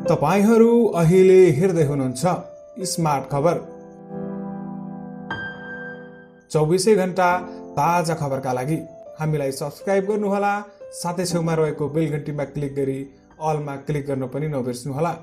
तपाईहरू अहिले हेर्दै हुनुहुन्छ स्मार्ट खबर। 24 घण्टा ताजा खबरका लागि हामीलाई सब्स्क्राइब गर्नुहोला, साथै छेउमा रहेको बेल घण्टीमा क्लिक गरी अलमा क्लिक गर्न पनि नबिर्सनुहोला।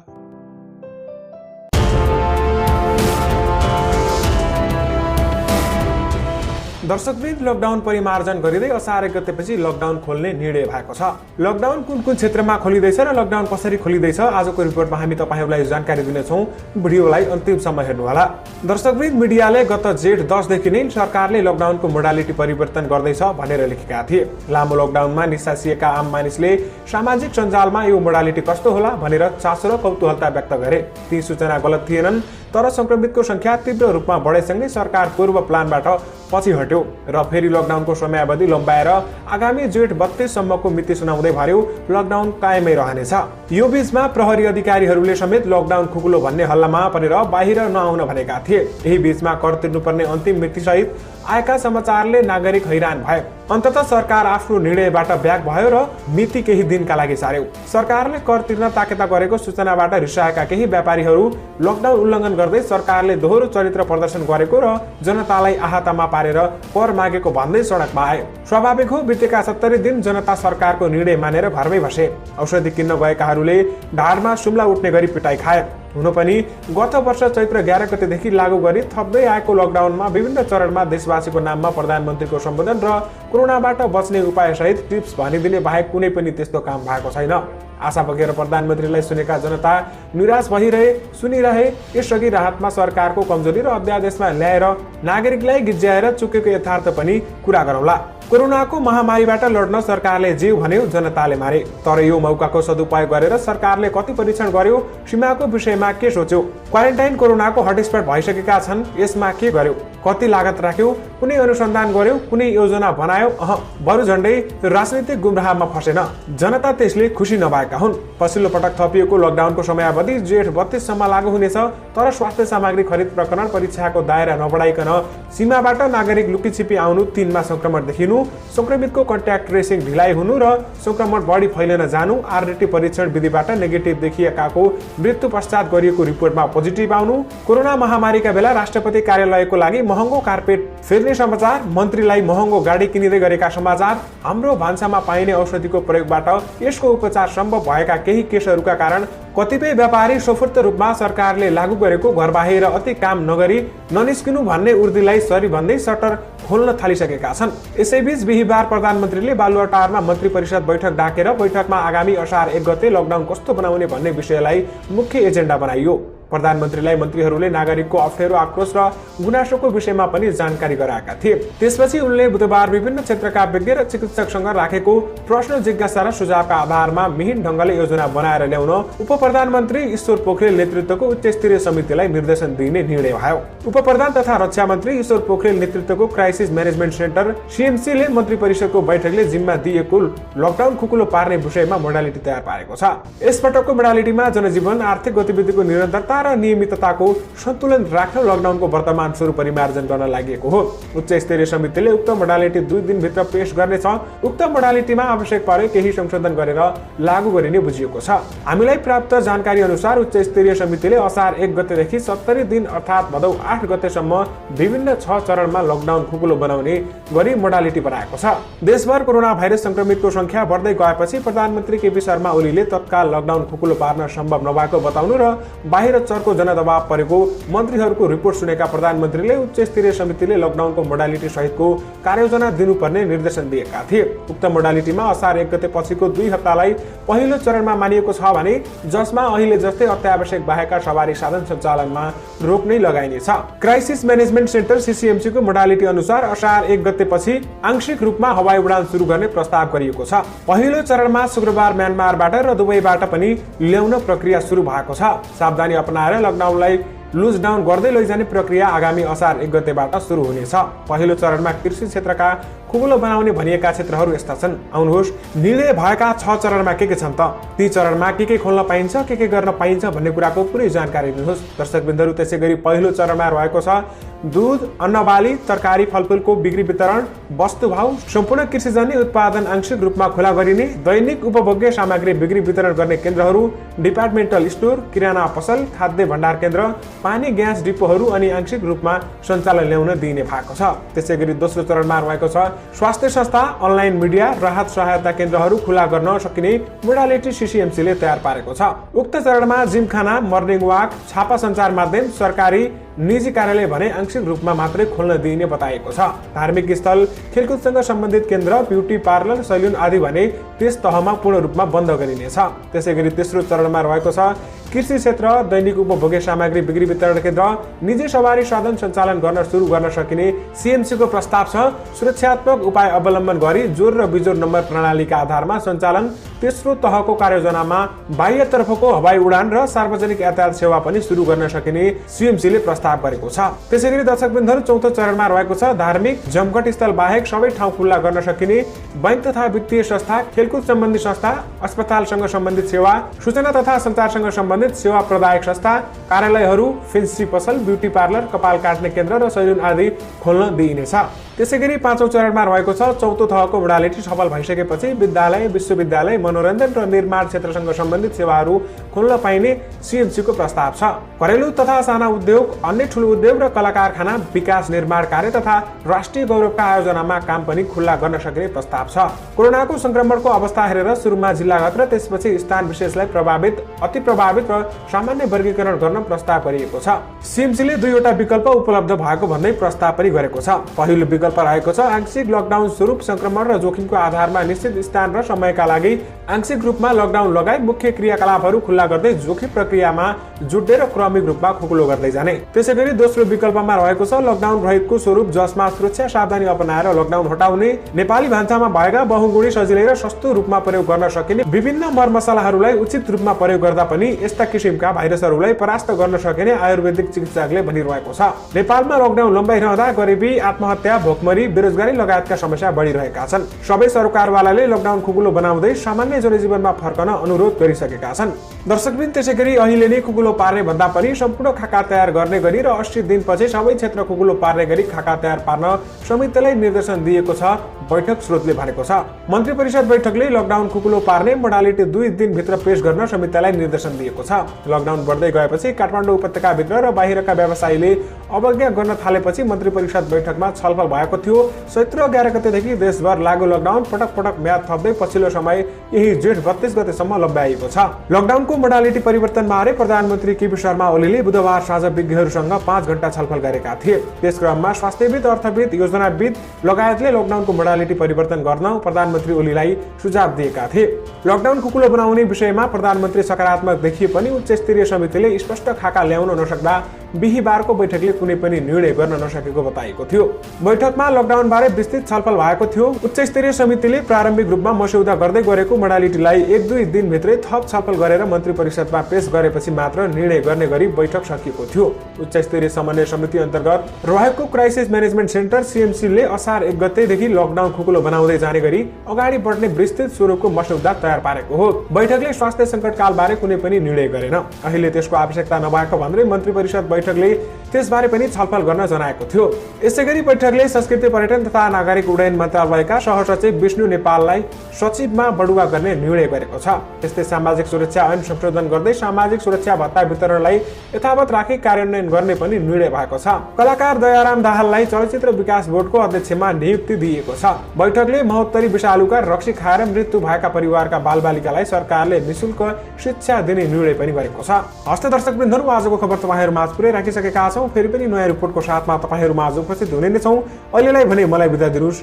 दर्शकवृन्द, लकडाउन परिमार्जन गरिँदै असार 1 गतेपछि लकडाउन खोल्ने निर्णय भएको छ। लकडाउन कुन कुन क्षेत्रमा खोलिँदैछ र लकडाउन कसरी खोलिँदैछ आजको रिपोर्टमा हामी तपाईहरूलाई जानकारी दिनेछौँ। भिडियोलाई अन्तिमसम्म हेर्नुहोला। दर्शकवृन्द, मिडियाले गत जेठ 10 देखि नै सरकारले लकडाउनको मोडालिटी परिवर्तन गर्दैछ भनेर लेखेका थिए। लामो लकडाउनमा निसासिएका आम मानिसले सामाजिक सञ्जालमा यो मोडालिटी कस्तो होला भनेर चासो र कौतूहलता व्यक्त गरे। ती सूचना गलत थिएनन्, तर संक्रमितको संख्या तीव्र रूपमा बढेसँगै सरकार पूर्व प्लानबाट पछि हट्यो र फेरि लकडाउनको समयावधि लम्बाएर आगामी जेठ 32 सम्मको मिति सुनाउँदै भन्यो लकडाउन कायमै रहनेछ। यो बीचमा प्रहरी अधिकारीहरूले समेत लकडाउन खुकुलो भन्ने हल्लामा परेर बाहिर नआउन भनेका थिए। यही बीचमा कर तिर्नुपर्ने अन्तिम मिति सहित आएका समाचारले नागरिक हैरान भए। अन्ततः सरकार आफ्नो निर्णयबाट ब्याक भयो र मिति केही दिनका लागि सार्यो। सरकारले कर तिर्न ताकेता गरेको सूचनाबाट रिसाएका केही व्यापारीहरू लकडाउन उल्लङ्घन गर्दै सरकारले दोहोरो चरित्र प्रदर्शन गरेको र जनतालाई आहतामा पारेर कर मागेको भन्दै सडकमा आए। स्वाभाविक हो, बितेका 70 दिन जनता सरकारको निर्णय मानेर घरमै बसे। औषधि किन्न गएकाहरूले ढाडमा सुम्ला उठ्ने गरी पिटाई खाए। हुन पनि गत वर्ष चैत्र 11 गतेदेखि लागू गरी थप्दै आएको लकडाउनमा विभिन्न चरणमा देशवासीको नाममा प्रधानमन्त्रीको सम्बोधन र कोरोनाबाट बच्ने उपाय सहित टिप्स भनिदिने बाहेक कुनै पनि त्यस्तो काम भएको छैन। आशा बोकेर प्रधानमन्त्रीलाई सुनेका जनता निराश भइरहे, सुनिरहे। यसअघि राहतमा सरकारको कमजोरी र अध्यादेशमा ल्याएर नागरिकलाई गिज्याएर चुकेको यथार्थ पनि कुरा गरौँला। कोरोनाको महामारीबाट लड्न सरकारले जीव भन्यो, जनताले मारे। तर यो मौकाको सदुपयोग गरेर सरकारले कति परीक्षण गर्यो, सीमाको विषयमा के सोच्यो, क्वारेन्टाइन कोरोनाको हटस्पट भइसकेका छन् यसमा के गर्यो, कति लागत राख्यो, कुनै अनुसन्धान गर्यो, कुनै योजना बनायो? बरु झण्डै राजनीतिक गुमराहमा फसेन। जनता त्यसले खुसी नभएका हुन्। पछिल्लो पटक थपिएको लकडाउनको समयावधि जेठ 32 सम्म लागू हुनेछ, तर स्वास्थ्य सामग्री खरिद प्रकरण परीक्षाको दायरा नबढाइकन सीमाबाट नागरिक लुकीछिपी आउनु, 3 मा संक्रमण देखिनु, संक्रमितको कन्ट्याक्ट ट्रेसिङ ढिलाइ हुनु र संक्रमण बढी फैलिन जानु, आरटीटी परीक्षण विधिबाट नेगेटिभ देखिएकाको मृत्यु पश्चात गरिएको रिपोर्टमा पोजिटिभ आउनु, कोरोना महामारीका बेला राष्ट्रपति कार्यालयको लागि महँगो कार्पेट फेर्ने समाचार, मन्त्रीलाई महँगो गाडी किनिँदै गरेका समाचार, हाम्रो भान्सामा पाइने औषधिको प्रयोगबाट यसको उपचार सम्भव भएका केही केसहरूका कारण कतिपय व्यापारी सोफर्त रूपमा सरकारले लागू गरेको घर बाहिर अति काम नगरी ननिस्किनु भन्ने उर्दीलाई सरी भन्दै सटर खोल्न थालिसकेका छन्। यसैबीच बिहिबार प्रधानमन्त्रीले बालुवाटारमा मन्त्री परिषद बैठक डाकेर बैठकमा आगामी असार 1 गते लकडाउन कस्तो बनाउने भन्ने विषयलाई मुख्य एजेन्डा बनाइयो। प्रधानमन्त्रीलाई मन्त्रीहरूले नागरिकको अप्ठ्यारो, आक्रोश र गुनासोको विषयमा पनि जानकारी गराएका थिए। त्यसपछि उनले बुधबार विभिन्न क्षेत्रका विज्ञ र चिकित्सकसँग राखेको प्रश्न, जिज्ञासा र सुझावका आधारमा मिहिन ढङ्गले योजना बनाएर ल्याउन उप प्रधानमन्त्री ईश्वर पोखरेल नेतृत्वको उच्च स्तरीय समितिलाई निर्देशन दिने निर्णय भयो। उप प्रधान तथा रक्षा मन्त्री ईश्वर पोखरेल नेतृत्वको क्राइसिस म्यानेजमेन्ट सेन्टर सीएमसीले मन्त्री परिषदको बैठकले जिम्मा दिएको लकडाउन खुकुलो पार्ने विषयमा मोडालिटी तयार पारेको छ। यसपटकको मोडालिटीमा जनजीवन, आर्थिक गतिविधिको निरन्तरता र नियमितताको सन्तुलन राख्न लकडाउनको वर्तमान स्वरूप परिमार्जन गर्न लागि हो। उच्च स्तरीय समितिले उक्त मोडालिटी 2 दिनभित्र पेश गर्नेछ। उक्त मोडालिटीमा आवश्यक परे केही संशोधन गरेर लागू गरिने बुझिएको छ। हामीलाई प्राप्त जानकारी अनुसार उच्च स्तरीय समितिले असार 1 गतेदेखि 70 दिन अर्थात् भदौ 8 गतेसम्म विभिन्न 6 चरणमा लकडाउन खुकुलो बनाउने गरी मोडालिटी बनाएको छ। देशभर कोरोना भाइरस संक्रमितको संख्या बढ्दै गएपछि प्रधानमन्त्री केपी शर्मा ओलीले तत्काल लकडाउन खुकुलो पार्न सम्भव नभएको बताउनु र बाहिर चर्को जनदबाव परेको मन्त्रीहरूको रिपोर्ट सुनेका प्रधानमन्त्रीले उच्च स्तरीय समितिले लकडाउनको मोडालिटी सहितको कार्ययोजना दिनुपर्ने निर्देशन दिएका थिए। उक्त मोडालिटीमा असार 1 गते पछिको 2 हप्तालाई पहिलो चरणमा मानिएको छ भने जसमा अहिले जस्तै अत्यावश्यक बाहेकका सवारी साधन सञ्चालनमा रोक नै लगाइनेछ। क्राइसिस म्यानेजमेन्ट सेन्टर सीसीएमसीको मोडालिटी अनुसार असार 1 गतेपछि आंशिक रूपमा हवाई उडान सुरु गर्ने प्रस्ताव गरिएको छ। पहिलो चरणमा शुक्रबार म्यानमारबाट र दुबईबाट पनि ल्याउन प्रक्रिया सुरु भएको छ। सावधानी अपनाएर लकडाउनलाई लुज डाउन गर्दै लैजाने प्रक्रिया आगामी असार 1 गतेबाट सुरु हुनेछ। पहिलो चरणमा कृषि क्षेत्रका खुकुलो बनाउने भनिएका क्षेत्रहरू यस्ता छन्। आउनुहोस् निर्णय भएका 6 चरणमा के छन् त, ती चरणमा के खोल्न पाइन्छ, के गर्न पाइन्छ भन्ने कुराको पुरै जानकारी दिनुहोस्। दर्शकबिन्दुहरू, त्यसैगरी पहिलो चरणमा रहेको छ दूध, अन्नबाली, तरकारी, फलफुलको बिक्री वितरण, वस्तुभाउ, सम्पूर्ण कृषिजन्य उत्पादन आंशिक रूपमा खुला गरिने, दैनिक उपभोग्य सामग्री बिक्री वितरण गर्ने केन्द्रहरू, डिपार्टमेन्टल स्टोर, किराना पसल, खाद्य भण्डार केन्द्र, पानी ग्यास डिपोहरू अनि आंशिक रूपमा सञ्चालन ल्याउन दिइने भएको छ। त्यसैगरी दोस्रो चरणमा रहेको छ स्वास्थ्य संस्था, अनलाइन मिडिया, राहत सहायता केन्द्रहरू खुला गर्न सकिने मोडालिटी सीसीएमसीले तयार पारेको छ। उक्त चरणमा जिमखाना, मर्निङ वाक, छापा सञ्चार माध्यम, सरकारी निजी कार्यालय भने आंशिक रूपमा मात्रै खोल्न दिइने बताएको छ। धार्मिक स्थल, खेलकुदसँग सम्बन्धित केन्द्र, ब्युटी पार्लर, सैलुन आदि भने त्यस तहमा पूर्ण रूपमा बन्द गरिनेछ। त्यसैगरी तेस्रो चरणमा रहेको छ कृषि क्षेत्र, दैनिक उपभोग्य सामग्री बिक्री वितरण केन्द्र, निजी सवारी साधन सञ्चालन गर्न सुरु गर्न सकिने सीएमसी को प्रस्ताव छ। सुरक्षात्मक उपाय अवलम्बन गरी जोर र बिजोर नम्बर प्रणालीका आधारमा सञ्चालन। तेस्रो तहको कार्ययोजनामा बाह्यतर्फको हवाई उडान र सार्वजनिक यातायात सेवा पनि सुरु गर्न सकिने सीएमसीले प्रस्ताव गरेको छ। त्यसैगरी दर्शकबिन्दुहरू, चौथो चरणमा रहेको छ धार्मिक जमघट स्थल बाहेक सबै ठाउँ खुल्ला गर्न सकिने बैंक तथा वित्तीय संस्था, खेलकुद सम्बन्धी संस्था, अस्पतालसँग सम्बन्धित सेवा, सूचना तथा सञ्चारसँग सम्बन्धित सेवा प्रदायक संस्था, कार्यालयहरू, फेन्सी पसल, ब्युटी पार्लर, कपाल काट्ने केन्द्र र सैलुन आदि खोल्न दिइनेछ। त्यसैगरी पाँचौं चरणमा रहेको छ चौथो तहको मोडालिटी सफल भइसकेपछि विद्यालय, विश्वविद्यालय, मनोरञ्जन र निर्माण क्षेत्रसँग सम्बन्धित सेवाहरू खोल्न पाइने सीएमसी को प्रस्ताव छ। घरेलु तथा साना उद्योग, अन्य ठूलो उद्योग र कला कारखाना, विकास निर्माण कार्य तथा राष्ट्रिय गौरवका आयोजनामा काम पनि खुल्ला गर्न सकिने प्रस्ताव छ। कोरोनाको संक्रमणको अवस्था हेरेर सुरुमा जिल्लागत र त्यसपछि स्थान विशेषलाई अति प्रभावित र सामान्य वर्गीकरण गर्न प्रस्ताव गरिएको छ। सीएमसीले दुईवटा विकल्प उपलब्ध भएको भन्दै प्रस्ताव पनि गरेको छ। पहिलो विकल्प रहेको छ आंशिक लकडाउन स्वरूप संक्रमण र जोखिमको आधारमा निश्चित स्थान र समयका लागि आंशिक रूपमा लकडाउन लगाई मुख्य क्रियाकलापहरू खुल्ला गर्दै जोखिम प्रक्रियामा जुट्दै र क्रमिक रूपमा खुकुलो गर्दै जाने। त्यसैगरी दोस्रो विकल्पमा रहेको छ लकडाउन रहेको स्वरूप जसमा सुरक्षा सावधानी अपनाएर लकडाउन हटाउने, नेपाली भान्सामा भएका बहुगुणी सजिलै र सस्तो रूपमा प्रयोग गर्न सकिने विभिन्न मरमसलाहरूलाई उचित रूपमा प्रयोग गर्दा पनि यस्ता किसिमका भाइरसहरूलाई परास्त गर्न सकिने आयुर्वेदिक चिकित्सकले भनिरहेको छ। नेपालमा लकडाउन लम्बाइरहँदा गरिबी, आत्महत्या, भोकमरी, बेरोजगारी लगायतका समस्या बढिरहेका छन्। सबै सरकारवालाले लकडाउन खुकुलो बनाउँदै सामान्य जनजीवनमा फर्कन अनुरोध गरिसकेका छन्। दर्शकबिन, त्यसैगरी अहिले नै खुकुलो पार्ने भन्दा पनि सम्पूर्ण खाका तयार गर्ने गरी र 80 दिनपछि सबै क्षेत्र खुकुलो पार्ने गरी खाका तयार पार्न समितिलाई निर्देशन दिएको छ, बैठक स्रोतले भनेको छ। मन्त्री परिषद बैठकले लकडाउन खुकुलो पार्ने मोडालिटी 2 दिनभित्र पेश गर्न समितिलाई निर्देशन दिएको छ। लकडाउन बढ्दै गएपछि काठमाडौँ उपत्यकाभित्र र बाहिरका व्यवसायीले अवज्ञा गर्न थालेपछि मन्त्री परिषद बैठकमा छलफल भएको थियो। चैत्र 11 गतेदेखि देशभर लागू लकडाउन पटक पटक म्याद थप्दै पछिल्लो समय यही जेठ 32 गतेसम्म लम्ब्याइएको छ। लकडाउनको मोडालिटी परिवर्तनबारे प्रधानमन्त्री केपी शर्मा ओलीले बुधबार साँझ विज्ञहरूसँग 5 घण्टा छलफल गरेका थिए। त्यस क्रममा स्वास्थ्यविद, अर्थविद, योजनाविद लगायतले लकडाउनको मोडालिटी परिवर्तन गर्न प्रधानमन्त्री ओलीलाई सुझाव दिएका थिए। लकडाउन खुकुलो बनाउने विषयमा प्रधानमन्त्री सकारात्मक देखिए पनि उच्च स्तरीय समितिले स्पष्ट खाका ल्याउन नसक्दा बिहीबारको बैठकले कुनै पनि निर्णय गर्न नसकेको बताएको थियो। बैठकमा लकडाउन बारे विस्तृत छलफल भएको थियो। उच्च स्तरीय समितिले प्रारम्भिक रूपमा मस्यौदा गर्दै गरेको मोडालिटीलाई 1-2 दिनभित्रै थप छलफल गरेर मन्त्री परिषदमा पेश गरेपछि मात्र निर्णय गर्ने गरी बैठक सकिएको थियो। उच्च स्तरीय समन्वय समिति अन्तर्गत रहेको क्राइसिस म्यानेजमेन्ट सेन्टर सीएमसीले असार 1 गतेदेखि लकडाउन खुकुलो बनाउँदै जाने गरी अगाडि बढ्ने विस्तृत स्वरूपको मस्यौदा तयार पारेको हो। बैठकले स्वास्थ्य सङ्कटकाल बारे कुनै पनि निर्णय गरेन। अहिले त्यसको आवश्यकता नभएको भन्दै मन्त्री परिषद बैठकले त्यसबारे पनि छलफल गर्न जनाएको थियो। यसैगरी बैठकले संस्कृति, पर्यटन तथा नागरिक उड्डयन मन्त्रालयका सहसचिव विष्णु नेपाललाई सचिवमा बढुवा गर्ने निर्णय गरेको छ। त्यस्तै सामाजिक सुरक्षा ऐन संशोधन गर्दै सामाजिक सुरक्षा भत्ता वितरणलाई यथावत राखी कार्यान्वयन गर्ने पनि निर्णय भएको छ। कलाकार दयाराम दाहाललाई चलचित्र विकास बोर्डको अध्यक्षमा नियुक्ति दिएको छ। बैठकले महोत्तरी विषालुका रक्सी खाएर मृत्यु भएका परिवारका बालबालिकालाई सरकारले निशुल्क शिक्षा दिने निर्णय पनि गरेको छ। हस्त दर्शकवृन्दहरू, आजको खबर तपाईहरु माझ पुरै राखिसकेका छौं। फेरि पनि नयाँ रिपोर्टको साथमा तपाईहरु माझ उपस्थित हुने नै छौं। अहिलेलाई भने मलाई बिदा दिनुस्।